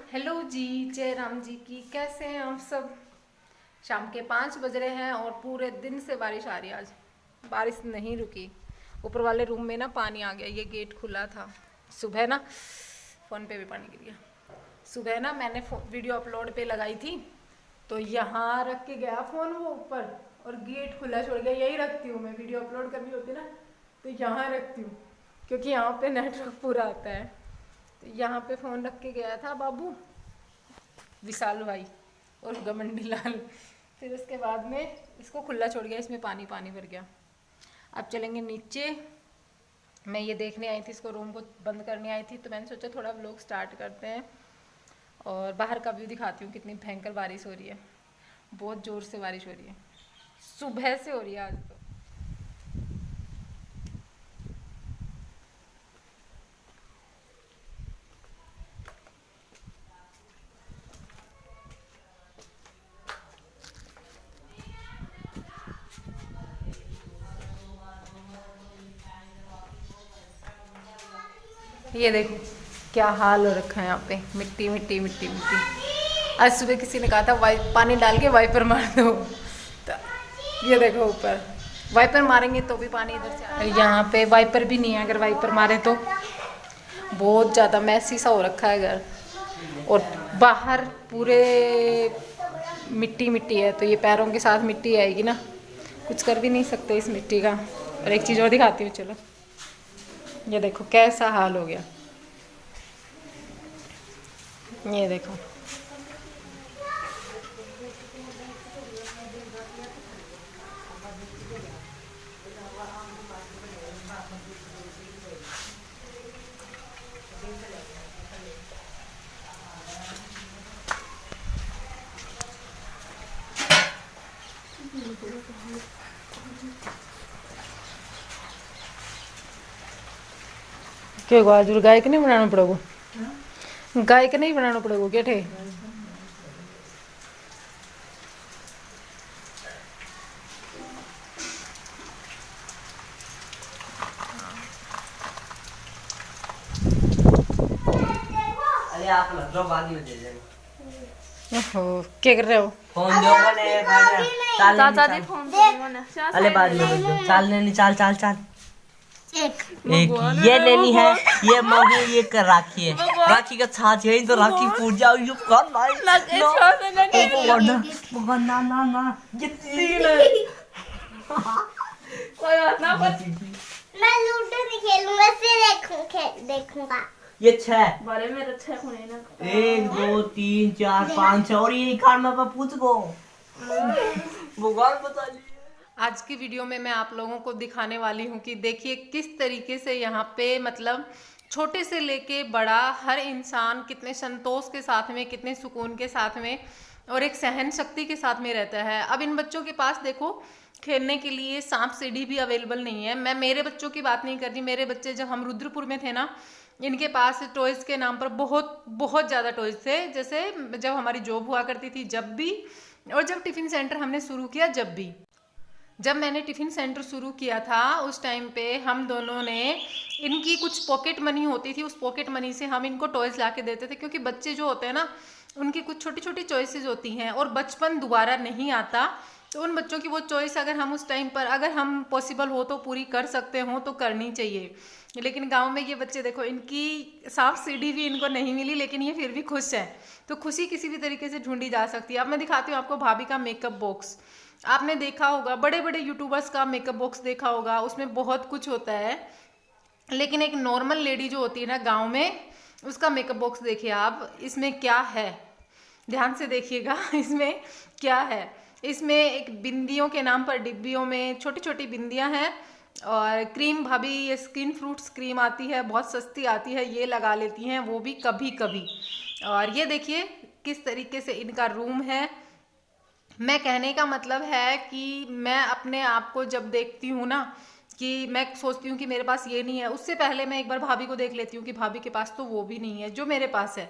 Hello जी, जय राम जी की। कैसे हैं आप सब। शाम के 5 बज रहे हैं और पूरे दिन से बारिश आ रही है। आज बारिश नहीं रुकी। ऊपर वाले रूम में ना पानी आ गया, ये गेट खुला था। सुबह ना फ़ोन पे भी पानी गिर गया। सुबह ना मैंने वीडियो अपलोड पे लगाई थी, तो यहाँ रख के गया फ़ोन वो ऊपर, और गेट खुला छोड़ गया। यही रखती हूँ मैं, वीडियो अपलोड करनी होती ना तो यहाँ रखती हूँ, क्योंकि यहाँ पे नेटवर्क पूरा आता है। तो यहाँ पे फ़ोन रख के गया था बाबू विशाल भाई और गमंडी लाल। फिर उसके बाद में इसको खुला छोड़ गया, इसमें पानी पानी भर गया। अब चलेंगे नीचे। मैं ये देखने आई थी, इसको रूम को बंद करने आई थी, तो मैंने सोचा थोड़ा व्लॉग स्टार्ट करते हैं और बाहर का व्यू दिखाती हूँ। कितनी भयंकर बारिश हो रही है, बहुत ज़ोर से बारिश हो रही है, सुबह से हो रही है आज तो। ये देखो क्या हाल हो रखा है यहाँ पे, मिट्टी मिट्टी मिट्टी मिट्टी। आज सुबह किसी ने कहा था पानी डाल के वाइपर मार दो, तो ये देखो ऊपर वाइपर मारेंगे तो भी पानी इधर से। यहाँ पे वाइपर भी नहीं है, अगर वाइपर मारे तो बहुत ज़्यादा मैसी सा हो रखा है घर, और बाहर पूरे मिट्टी मिट्टी है, तो ये पैरों के साथ मिट्टी आएगी ना, कुछ कर भी नहीं सकते इस मिट्टी का। और एक चीज़ और दिखाती हूँ, चलो। ये देखो कैसा हाल हो गया, ये देखो। क्यों आज गाय के नहीं बनाना पड़ेगा, गाय के नहीं बनाना पड़ेगा क्या ठे। अरे आप लग लो बाद में दे देंगे। ओहो, क्या कर रहे हो। फोन दो बने चाचा जी, फोन दे। अरे बाद में दे दो। चाल लेनी, चाल चाल चाल। एक ये लेनी है, ये महू, ये कर राखी है, राखी का छाछ है तो राखी पूजा ये कर भगवान ना ना ना ये तीन है। कोई बात ना, मैं लूडो नहीं खेलूंगा, सिर्फ देखूंगा। ये 6 बारे में अच्छा होने ना। 1 2 3 4 5 और ये कार्ड में पूछ गो भगवान बता ली। आज की वीडियो में मैं आप लोगों को दिखाने वाली हूँ कि देखिए किस तरीके से यहाँ पे मतलब छोटे से लेके बड़ा हर इंसान कितने संतोष के साथ में, कितने सुकून के साथ में और एक सहन शक्ति के साथ में रहता है। अब इन बच्चों के पास देखो खेलने के लिए सांप सीढ़ी भी अवेलेबल नहीं है। मैं मेरे बच्चों की बात नहीं कर रही, मेरे बच्चे जब हम रुद्रपुर में थे ना, इनके पास टॉयज़ के नाम पर बहुत बहुत ज़्यादा टॉयज़ थे। जैसे जब हमारी जॉब हुआ करती थी जब भी, और जब टिफ़िन सेंटर हमने शुरू किया जब भी। जब मैंने टिफ़िन सेंटर शुरू किया था उस टाइम पे हम दोनों ने, इनकी कुछ पॉकेट मनी होती थी, उस पॉकेट मनी से हम इनको टॉयज़ ला के देते थे, क्योंकि बच्चे जो होते हैं ना उनकी कुछ छोटी छोटी चॉइसेस होती हैं और बचपन दोबारा नहीं आता। तो उन बच्चों की वो चॉइस अगर हम उस टाइम पर, अगर हम पॉसिबल हो तो पूरी कर सकते हो तो करनी चाहिए। लेकिन गांव में ये बच्चे देखो, इनकी सांप सीढ़ी भी इनको नहीं मिली, लेकिन ये फिर भी खुश है। तो खुशी किसी भी तरीके से ढूंढी जा सकती है। अब मैं दिखाती हूँ आपको भाभी का मेकअप बॉक्स। आपने देखा होगा, बड़े बड़े यूट्यूबर्स का मेकअप बॉक्स देखा होगा, उसमें बहुत कुछ होता है। लेकिन एक नॉर्मल लेडी जो होती है ना गाँव में, उसका मेकअप बॉक्स देखिए आप, इसमें क्या है, ध्यान से देखिएगा इसमें क्या है। इसमें एक बिंदियों के नाम पर डिब्बियों में छोटी छोटी बिंदियां हैं, और क्रीम भाभी ये स्किन फ्रूट्स क्रीम आती है, बहुत सस्ती आती है, ये लगा लेती हैं वो भी कभी कभी। और ये देखिए किस तरीके से इनका रूम है। मैं कहने का मतलब है कि मैं अपने आप को जब देखती हूँ ना, कि मैं सोचती हूँ कि मेरे पास ये नहीं है, उससे पहले मैं एक बार भाभी को देख लेती हूँ कि भाभी के पास तो वो भी नहीं है जो मेरे पास है।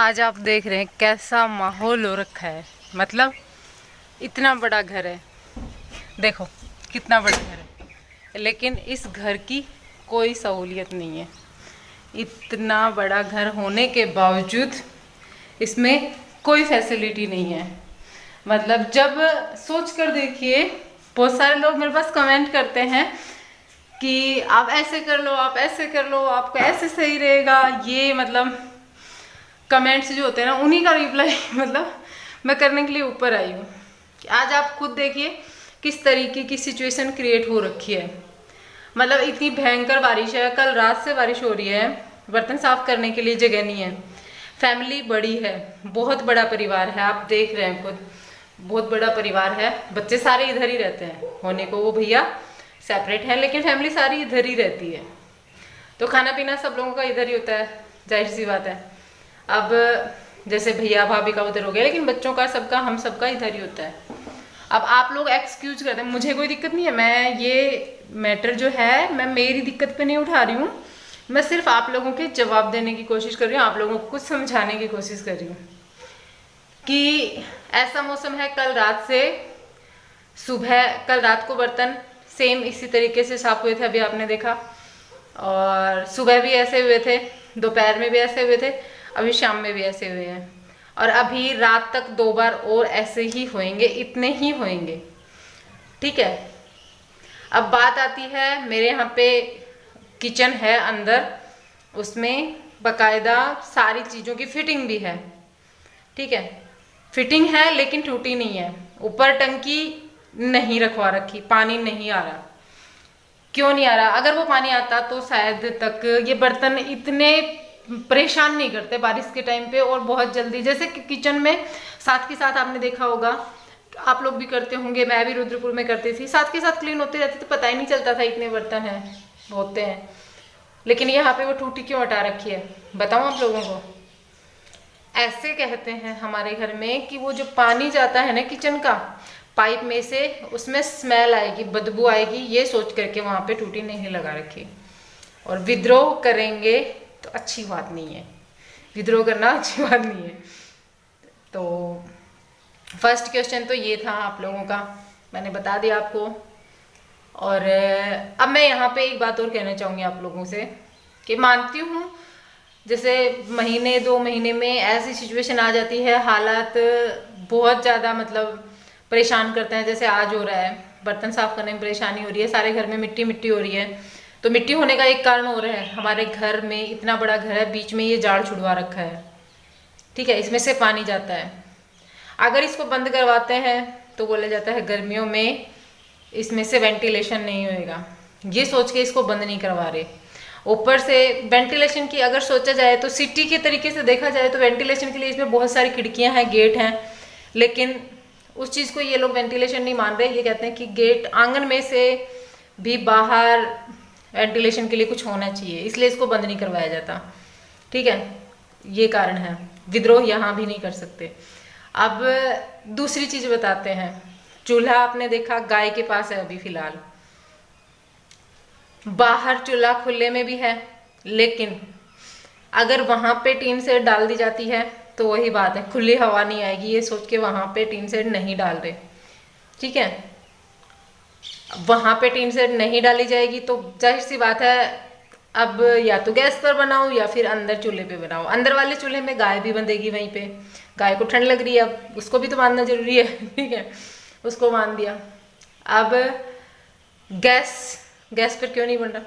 आज आप देख रहे हैं कैसा माहौल हो रखा है। मतलब इतना बड़ा घर है, देखो कितना बड़ा घर है, लेकिन इस घर की कोई सहूलियत नहीं है। इतना बड़ा घर होने के बावजूद इसमें कोई फैसिलिटी नहीं है। मतलब जब सोच कर देखिए, बहुत सारे लोग मेरे पास कमेंट करते हैं कि आप ऐसे कर लो, आप ऐसे कर लो, आपको ऐसे सही रहेगा। ये मतलब कमेंट्स जो होते हैं ना, उन्हीं का रिप्लाई मतलब मैं करने के लिए ऊपर आई हूँ। आज आप खुद देखिए किस तरीके की सिचुएशन क्रिएट हो रखी है। मतलब इतनी भयंकर बारिश है, कल रात से बारिश हो रही है, बर्तन साफ करने के लिए जगह नहीं है। फैमिली बड़ी है, बहुत बड़ा परिवार है, आप देख रहे हैं खुद, बहुत बड़ा परिवार है। बच्चे सारे इधर ही रहते हैं, होने को वो भैया सेपरेट है, लेकिन फैमिली सारी इधर ही रहती है। तो खाना पीना सब लोगों का इधर ही होता है, जाहिर सी बात है। अब जैसे भैया भाभी का उधर हो गया, लेकिन बच्चों का सबका हम सबका इधर ही होता है। अब आप लोग एक्सक्यूज करते हैं, मुझे कोई दिक्कत नहीं है। मैं ये मैटर जो है मैं मेरी दिक्कत पे नहीं उठा रही हूँ, मैं सिर्फ आप लोगों के जवाब देने की कोशिश कर रही हूँ, आप लोगों को कुछ समझाने की कोशिश कर रही हूँ कि ऐसा मौसम है। कल रात से सुबह, कल रात को बर्तन सेम इसी तरीके से साफ हुए थे, अभी आपने देखा, और सुबह भी ऐसे हुए थे, दोपहर में भी ऐसे हुए थे, अभी शाम में भी ऐसे हुए हैं, और अभी रात तक 2 बार और ऐसे ही होंगे, इतने ही होंगे। ठीक है, अब बात आती है मेरे यहाँ पे किचन है अंदर, उसमें बकायदा सारी चीज़ों की फिटिंग भी है। ठीक है, फिटिंग है लेकिन टूटी नहीं है। ऊपर टंकी नहीं रखवा रखी, पानी नहीं आ रहा। क्यों नहीं आ रहा? अगर वो पानी आता तो शायद तक ये बर्तन इतने परेशान नहीं करते बारिश के टाइम पे, और बहुत जल्दी, जैसे कि किचन में साथ के साथ आपने देखा होगा, आप लोग भी करते होंगे, मैं भी रुद्रपुर में करती थी, साथ के साथ क्लीन होते रहते थे, पता ही नहीं चलता था इतने बर्तन हैं, होते हैं। लेकिन यहाँ पे वो टूटी क्यों हटा रखी है बताऊँ आप लोगों को? ऐसे कहते हैं हमारे घर में कि वो जो पानी जाता है ना किचन का पाइप में से, उसमें स्मेल आएगी, बदबू आएगी, ये सोच करके वहाँ पे टूटी नहीं लगा रखी। और विद्रोह करेंगे तो अच्छी बात नहीं है, विद्रोह करना अच्छी बात नहीं है। तो फर्स्ट क्वेश्चन तो ये था आप लोगों का, मैंने बता दिया आपको। और अब मैं यहाँ पे एक बात और कहना चाहूँगी आप लोगों से कि मानती हूँ जैसे महीने 2 महीने में ऐसी सिचुएशन आ जाती है, हालात बहुत ज़्यादा मतलब परेशान करते हैं, जैसे आज हो रहा है, बर्तन साफ करने में परेशानी हो रही है, सारे घर में मिट्टी मिट्टी हो रही है। तो मिट्टी होने का एक कारण हो रहा है, हमारे घर में इतना बड़ा घर है, बीच में ये जाड़ छुड़वा रखा है। ठीक है, इसमें से पानी जाता है। अगर इसको बंद करवाते हैं तो बोला जाता है गर्मियों में इसमें से वेंटिलेशन नहीं होएगा, ये सोच के इसको बंद नहीं करवा रहे। ऊपर से वेंटिलेशन की अगर सोचा जाए तो सिटी के तरीके से देखा जाए तो वेंटिलेशन के लिए इसमें बहुत सारी खिड़कियां हैं, गेट हैं, लेकिन उस चीज़ को ये लोग वेंटिलेशन नहीं मान रहे। ये कहते हैं कि गेट, आंगन में से भी बाहर वेंटिलेशन के लिए कुछ होना चाहिए, इसलिए इसको बंद नहीं करवाया जाता। ठीक है, ये कारण है, विद्रोह यहाँ भी नहीं कर सकते। अब दूसरी चीज़ बताते हैं, चूल्हा आपने देखा गाय के पास है अभी फिलहाल, बाहर चूल्हा खुले में भी है, लेकिन अगर वहां पे टीन सेट डाल दी जाती है तो वही बात है, खुली हवा नहीं आएगी, ये सोच के वहां पे टीन सेट नहीं डाल रहे। ठीक है, वहां पे टीन सेट नहीं डाली जाएगी तो जाहिर सी बात है, अब या तो गैस पर बनाओ या फिर अंदर चूल्हे पे बनाओ। अंदर वाले चूल्हे में गाय भी बंधेगी वहीं पे, गाय को ठंड लग रही है, अब उसको भी तो बांधना जरूरी है। ठीक है, उसको बांध दिया। अब गैस पर क्यों नहीं बन रहा?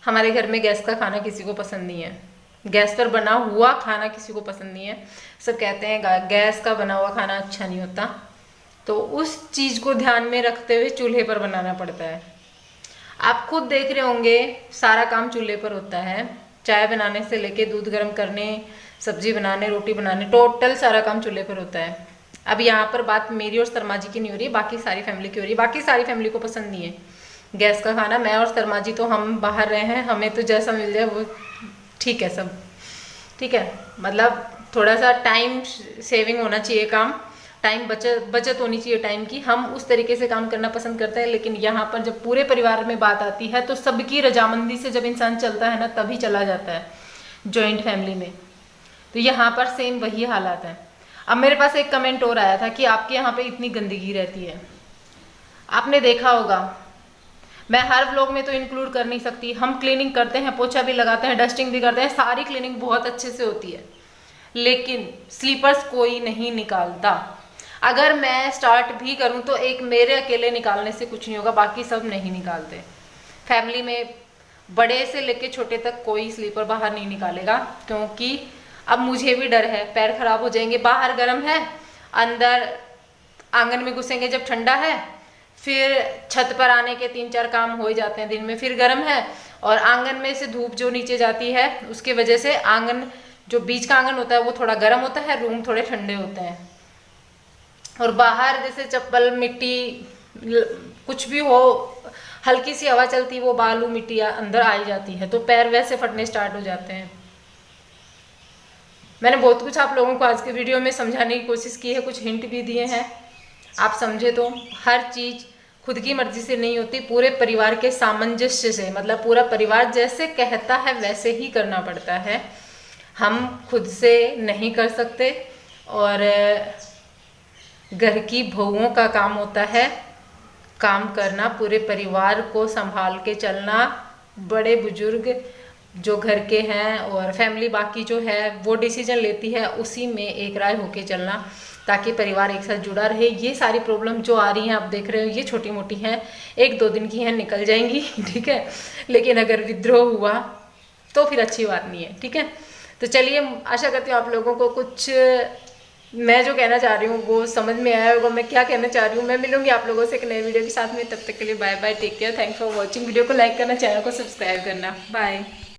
हमारे घर में गैस का खाना किसी को पसंद नहीं है, गैस पर बना हुआ खाना किसी को पसंद नहीं है। सब कहते हैं गैस का बना हुआ खाना अच्छा नहीं होता, तो उस चीज़ को ध्यान में रखते हुए चूल्हे पर बनाना पड़ता है। आप खुद देख रहे होंगे सारा काम चूल्हे पर होता है, चाय बनाने से लेके दूध गर्म करने, सब्जी बनाने, रोटी बनाने, टोटल सारा काम चूल्हे पर होता है। अब यहाँ पर बात मेरी और शर्मा जी की नहीं हो रही, बाकी सारी फैमिली की हो रही है। बाकी सारी फैमिली को पसंद नहीं है गैस का खाना। मैं और शर्मा जी तो हम बाहर रहे हैं, हमें तो जैसा मिल जाए वो ठीक है सब। ठीक है, मतलब थोड़ा सा टाइम सेविंग होना चाहिए, काम टाइम बचत होनी चाहिए टाइम की, हम उस तरीके से काम करना पसंद करते हैं। लेकिन यहाँ पर जब पूरे परिवार में बात आती है तो सबकी रजामंदी से जब इंसान चलता है ना, तभी चला जाता है जॉइंट फैमिली में। तो यहाँ पर सेम वही हालात है। अब मेरे पास एक कमेंट और आया था कि आपके यहाँ पे इतनी गंदगी रहती है। आपने देखा होगा, मैं हर व्लॉग में तो इंक्लूड कर नहीं सकती, हम क्लीनिंग करते हैं, पोछा भी लगाते हैं, डस्टिंग भी करते हैं, सारी क्लीनिंग बहुत अच्छे से होती है, लेकिन स्लीपर्स कोई नहीं निकालता। अगर मैं स्टार्ट भी करूं तो एक मेरे अकेले निकालने से कुछ नहीं होगा, बाकी सब नहीं निकालते। फैमिली में बड़े से लेके छोटे तक कोई स्लीपर बाहर नहीं निकालेगा, क्योंकि अब मुझे भी डर है पैर खराब हो जाएंगे। बाहर गर्म है, अंदर आंगन में घुसेंगे जब ठंडा है, फिर छत पर आने के 3-4 काम हो ही जाते हैं दिन में, फिर गर्म है, और आंगन में से धूप जो नीचे जाती है उसके वजह से आंगन, जो बीच का आंगन होता है वो थोड़ा गर्म होता है, रूम थोड़े ठंडे होते हैं। और बाहर जैसे चप्पल, मिट्टी, कुछ भी हो, हल्की सी हवा चलती, वो बालू मिट्टी अंदर आ जाती है, तो पैर वैसे फटने स्टार्ट हो जाते हैं। मैंने बहुत कुछ आप लोगों को आज के वीडियो में समझाने की कोशिश की है, कुछ हिंट भी दिए हैं, आप समझे तो। हर चीज़ खुद की मर्जी से नहीं होती, पूरे परिवार के सामंजस्य से, मतलब पूरा परिवार जैसे कहता है वैसे ही करना पड़ता है। हम खुद से नहीं कर सकते, और घर की बहुओं का काम होता है काम करना, पूरे परिवार को संभाल के चलना। बड़े बुजुर्ग जो घर के हैं और फैमिली बाकी जो है वो डिसीजन लेती है, उसी में एक राय होके चलना, ताकि परिवार एक साथ जुड़ा रहे। ये सारी प्रॉब्लम जो आ रही हैं आप देख रहे हो, ये छोटी मोटी हैं, 1-2 दिन की हैं, निकल जाएंगी, ठीक है। लेकिन अगर विद्रोह हुआ तो फिर अच्छी बात नहीं है, ठीक है। तो चलिए, आशा करती हूँ आप लोगों को कुछ मैं जो कहना चाह रही हूँ वो समझ में आया होगा, मैं क्या कहना चाह रही हूँ। मैं मिलूंगी आप लोगों से एक नए वीडियो के साथ में, तब तक के लिए bye bye, take care, thanks for watching. Video को लाइक करना, चैनल को सब्सक्राइब करना, बाय।